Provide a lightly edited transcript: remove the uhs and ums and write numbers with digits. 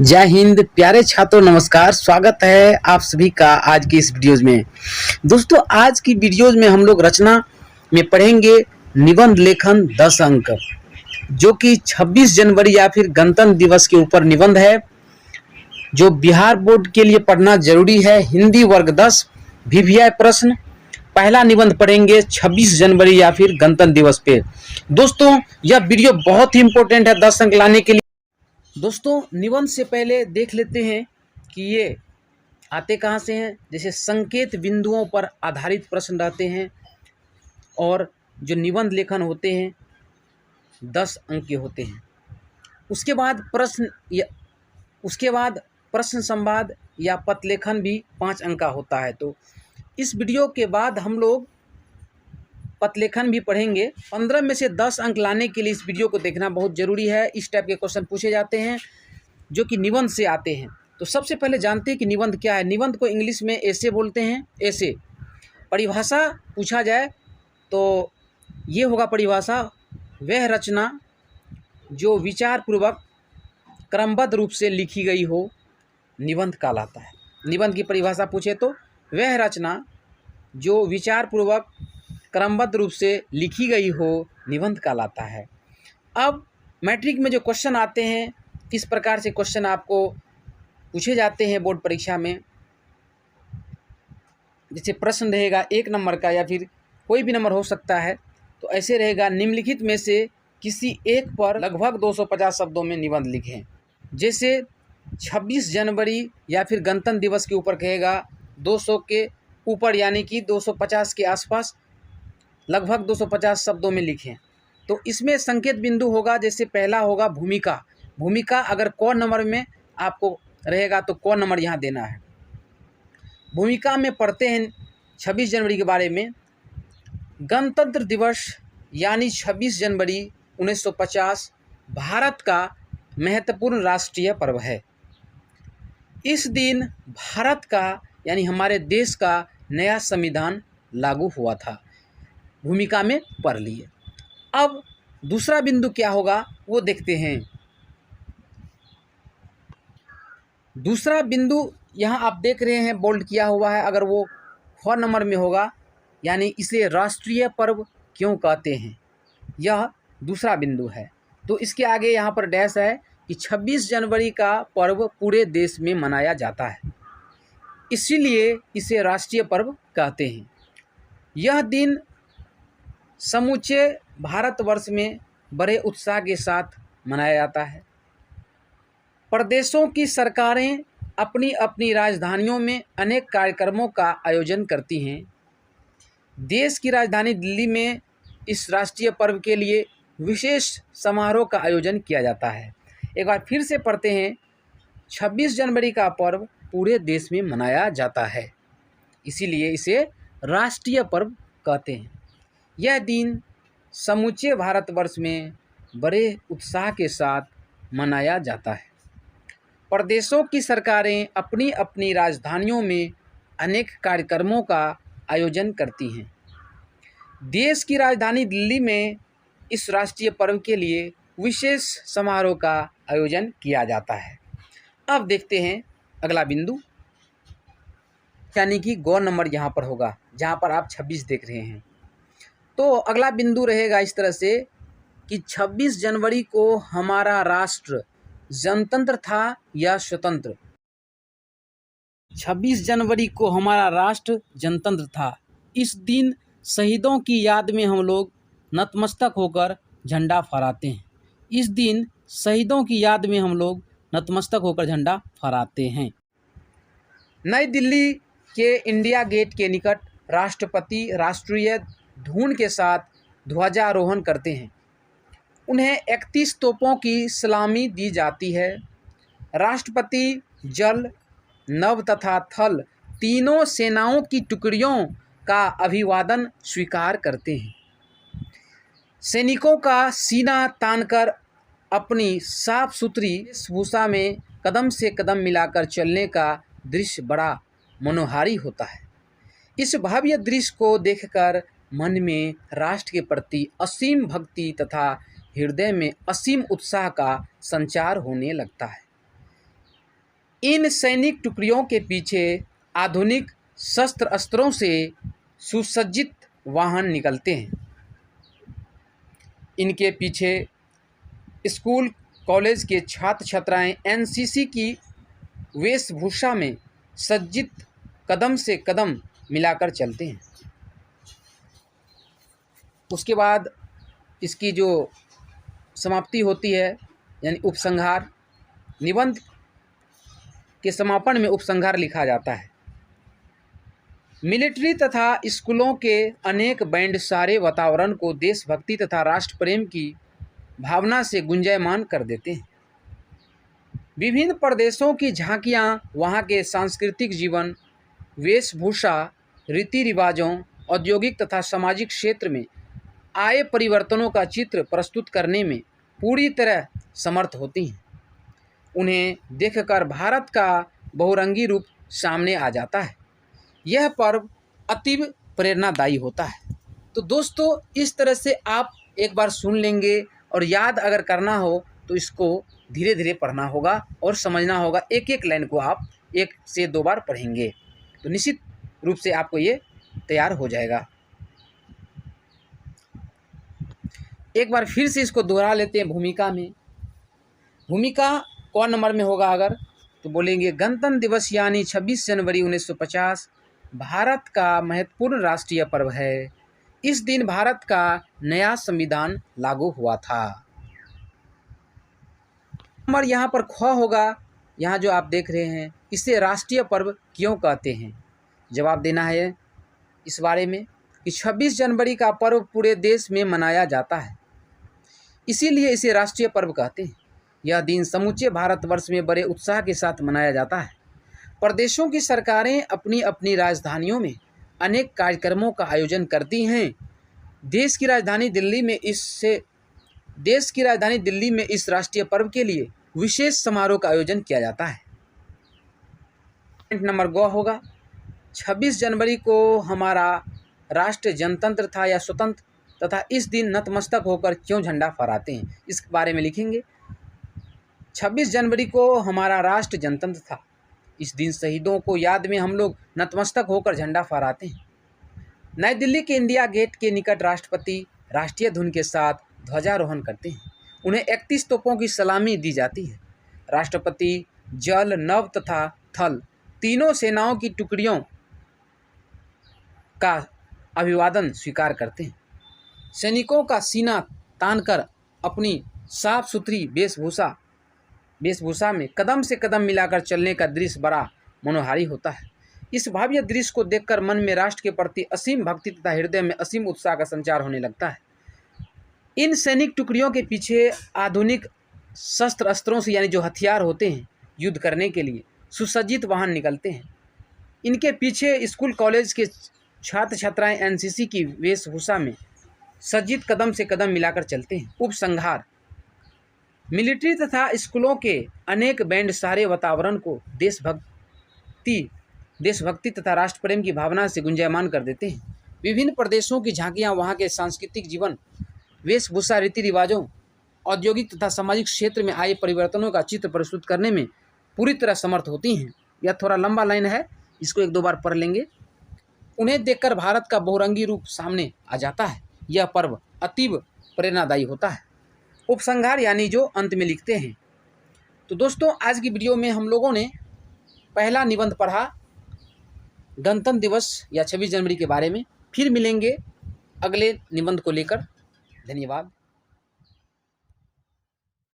जय हिंद प्यारे छात्रों, नमस्कार। स्वागत है आप सभी का आज की इस वीडियोज में। दोस्तों, आज की वीडियोज में हम लोग रचना में पढ़ेंगे निबंध लेखन 10 अंक, जो कि 26 जनवरी या फिर गणतंत्र दिवस के ऊपर निबंध है, जो बिहार बोर्ड के लिए पढ़ना जरूरी है। हिंदी वर्ग 10 VVI प्रश्न। पहला निबंध पढ़ेंगे 26 जनवरी या फिर गणतंत्र दिवस पे। दोस्तों, यह वीडियो बहुत ही इंपॉर्टेंट है 10 अंक लाने के लिए। दोस्तों, निबंध से पहले देख लेते हैं कि ये आते कहाँ से हैं। जैसे संकेत बिंदुओं पर आधारित प्रश्न रहते हैं और जो निबंध लेखन होते हैं 10 अंक के होते हैं। उसके बाद प्रश्न संवाद या पत्र लेखन भी 5 अंक का होता है। तो इस वीडियो के बाद हम लोग पत्र लेखन भी पढ़ेंगे। 15 में से 10 अंक लाने के लिए इस वीडियो को देखना बहुत ज़रूरी है। इस टाइप के क्वेश्चन पूछे जाते हैं जो कि निबंध से आते हैं। तो सबसे पहले जानते हैं कि निबंध क्या है। निबंध को इंग्लिश में ऐसे बोलते हैं। ऐसे परिभाषा पूछा जाए तो ये होगा परिभाषा, वह रचना जो विचारपूर्वक क्रमबद्ध रूप से लिखी गई हो, निबंध कहलाता है। निबंध की परिभाषा पूछे तो वह रचना जो विचारपूर्वक क्रमबद्ध रूप से लिखी गई हो, निबंध कहलाता है। अब मैट्रिक में जो क्वेश्चन आते हैं, किस प्रकार से क्वेश्चन आपको पूछे जाते हैं बोर्ड परीक्षा में। जैसे प्रश्न रहेगा 1 नंबर का या फिर कोई भी नंबर हो सकता है, तो ऐसे रहेगा, निम्नलिखित में से किसी एक पर लगभग 250 शब्दों में निबंध लिखें। जैसे 26 जनवरी या फिर गणतंत्र दिवस के ऊपर कहेगा 200 के ऊपर, यानी कि 250 के आसपास लगभग 250 शब्दों में लिखें। तो इसमें संकेत बिंदु होगा। जैसे पहला होगा भूमिका। भूमिका अगर क नंबर में आपको रहेगा तो क नंबर यहाँ देना है। भूमिका में पढ़ते हैं 26 जनवरी के बारे में। गणतंत्र दिवस यानी 26 जनवरी 1950 भारत का महत्वपूर्ण राष्ट्रीय पर्व है। इस दिन भारत का यानी हमारे देश का नया संविधान लागू हुआ था। भूमिका में पढ़ लिए। अब दूसरा बिंदु क्या होगा वो देखते हैं। दूसरा बिंदु यहाँ आप देख रहे हैं बोल्ड किया हुआ है। अगर वो 4 नंबर में होगा, यानी इसे राष्ट्रीय पर्व क्यों कहते हैं, यह दूसरा बिंदु है। तो इसके आगे यहाँ पर डैश है कि 26 जनवरी का पर्व पूरे देश में मनाया जाता है, इसीलिए इसे राष्ट्रीय पर्व कहते हैं। यह दिन समूचे भारतवर्ष में बड़े उत्साह के साथ मनाया जाता है। प्रदेशों की सरकारें अपनी अपनी राजधानियों में अनेक कार्यक्रमों का आयोजन करती हैं। देश की राजधानी दिल्ली में इस राष्ट्रीय पर्व के लिए विशेष समारोह का आयोजन किया जाता है। एक बार फिर से पढ़ते हैं, 26 जनवरी का पर्व पूरे देश में मनाया जाता है, इसीलिए इसे राष्ट्रीय पर्व कहते हैं। यह दिन समूचे भारतवर्ष में बड़े उत्साह के साथ मनाया जाता है। प्रदेशों की सरकारें अपनी अपनी राजधानियों में अनेक कार्यक्रमों का आयोजन करती हैं। देश की राजधानी दिल्ली में इस राष्ट्रीय पर्व के लिए विशेष समारोह का आयोजन किया जाता है। अब देखते हैं अगला बिंदु, यानी कि गौ नंबर यहाँ पर होगा, जहाँ पर आप 26 देख रहे हैं। तो अगला बिंदु रहेगा इस तरह से कि 26 जनवरी को हमारा राष्ट्र जनतंत्र था या स्वतंत्र। 26 जनवरी को हमारा राष्ट्र जनतंत्र था। इस दिन शहीदों की याद में हम लोग नतमस्तक होकर झंडा फहराते हैं। इस दिन शहीदों की याद में हम लोग नतमस्तक होकर झंडा फहराते हैं। नई दिल्ली के इंडिया गेट के निकट राष्ट्रपति राष्ट्रीय धुन के साथ ध्वजारोहण करते हैं। उन्हें 31 तोपों की सलामी दी जाती है। राष्ट्रपति जल, नभ तथा थल तीनों सेनाओं की टुकड़ियों का अभिवादन स्वीकार करते हैं। सैनिकों का सीना तानकर अपनी साफ सुथरी वेशभूषा में कदम से कदम मिलाकर चलने का दृश्य बड़ा मनोहारी होता है। इस भव्य दृश्य को देखकर मन में राष्ट्र के प्रति असीम भक्ति तथा हृदय में असीम उत्साह का संचार होने लगता है। इन सैनिक टुकड़ियों के पीछे आधुनिक शस्त्र अस्त्रों से सुसज्जित वाहन निकलते हैं। इनके पीछे स्कूल कॉलेज के छात्र छात्राएं एनसीसी की वेशभूषा में सज्जित कदम से कदम मिलाकर चलते हैं। उसके बाद इसकी जो समाप्ति होती है यानी उपसंहार, निबंध के समापन में उपसंहार लिखा जाता है। मिलिट्री तथा स्कूलों के अनेक बैंड सारे वातावरण को देशभक्ति तथा राष्ट्र प्रेम की भावना से गुंजायमान कर देते हैं। विभिन्न प्रदेशों की झांकियाँ वहाँ के सांस्कृतिक जीवन, वेशभूषा, रीति रिवाजों, औद्योगिक तथा सामाजिक क्षेत्र में आए परिवर्तनों का चित्र प्रस्तुत करने में पूरी तरह समर्थ होती हैं। उन्हें देखकर भारत का बहुरंगी रूप सामने आ जाता है। यह पर्व अतीव प्रेरणादायी होता है। तो दोस्तों, इस तरह से आप एक बार सुन लेंगे और याद अगर करना हो तो इसको धीरे धीरे पढ़ना होगा और समझना होगा। एक एक लाइन को आप 1 से 2 बार पढ़ेंगे तो निश्चित रूप से आपको ये तैयार हो जाएगा। एक बार फिर से इसको दोहरा लेते हैं। भूमिका में, भूमिका कौन नंबर में होगा अगर तो बोलेंगे गणतंत्र दिवस यानी 26 जनवरी 1950 भारत का महत्वपूर्ण राष्ट्रीय पर्व है। इस दिन भारत का नया संविधान लागू हुआ था। नंबर यहाँ पर ख होगा। यहाँ जो आप देख रहे हैं, इसे राष्ट्रीय पर्व क्यों कहते हैं? जवाब देना है इस बारे में कि 26 जनवरी का पर्व पूरे देश में मनाया जाता है, इसीलिए इसे राष्ट्रीय पर्व कहते हैं। यह दिन समूचे भारतवर्ष में बड़े उत्साह के साथ मनाया जाता है। प्रदेशों की सरकारें अपनी अपनी राजधानियों में अनेक कार्यक्रमों का आयोजन करती हैं। देश की राजधानी दिल्ली में इस राष्ट्रीय पर्व के लिए विशेष समारोह का आयोजन किया जाता है। पॉइंट नंबर ग होगा 26 जनवरी को हमारा राष्ट्र जनतंत्र था या स्वतंत्र तथा इस दिन नतमस्तक होकर क्यों झंडा फहराते हैं, इस बारे में लिखेंगे। 26 जनवरी को हमारा राष्ट्र जनतंत्र था, इस दिन शहीदों को याद में हम लोग नतमस्तक होकर झंडा फहराते हैं। नई दिल्ली के इंडिया गेट के निकट राष्ट्रपति राष्ट्रीय धुन के साथ ध्वजारोहण करते हैं। उन्हें 31 तोपों की सलामी दी जाती है। राष्ट्रपति जल, नभ तथा थल तीनों सेनाओं की टुकड़ियों का अभिवादन स्वीकार करते हैं। सैनिकों का सीना तानकर अपनी साफ सुथरी वेशभूषा में कदम से कदम मिलाकर चलने का दृश्य बड़ा मनोहारी होता है। इस भव्य दृश्य को देखकर मन में राष्ट्र के प्रति असीम भक्ति तथा हृदय में असीम उत्साह का संचार होने लगता है। इन सैनिक टुकड़ियों के पीछे आधुनिक शस्त्र अस्त्रों से यानी जो हथियार होते हैं युद्ध करने के लिए सुसज्जित वाहन निकलते हैं। इनके पीछे स्कूल कॉलेज के छात्र छात्राएं एनसीसी की वेशभूषा में सज्जित कदम से कदम मिलाकर चलते हैं। उपसंहार, मिलिट्री तथा स्कूलों के अनेक बैंड सारे वातावरण को देशभक्ति तथा राष्ट्र प्रेम की भावना से गुंजायमान कर देते हैं। विभिन्न प्रदेशों की झांकियाँ वहाँ के सांस्कृतिक जीवन, वेशभूषा, रीति रिवाजों, औद्योगिक तथा सामाजिक क्षेत्र में आए परिवर्तनों का चित्र प्रस्तुत करने में पूरी तरह समर्थ होती हैं। यह थोड़ा लंबा लाइन है, इसको 1-2 बार पढ़ लेंगे। उन्हें देखकर भारत का बहुरंगी रूप सामने आ जाता है। यह पर्व अतीव प्रेरणादायी होता है। उपसंहार यानी जो अंत में लिखते हैं। तो दोस्तों, आज की वीडियो में हम लोगों ने पहला निबंध पढ़ा गणतंत्र दिवस या 26 जनवरी के बारे में। फिर मिलेंगे अगले निबंध को लेकर। धन्यवाद।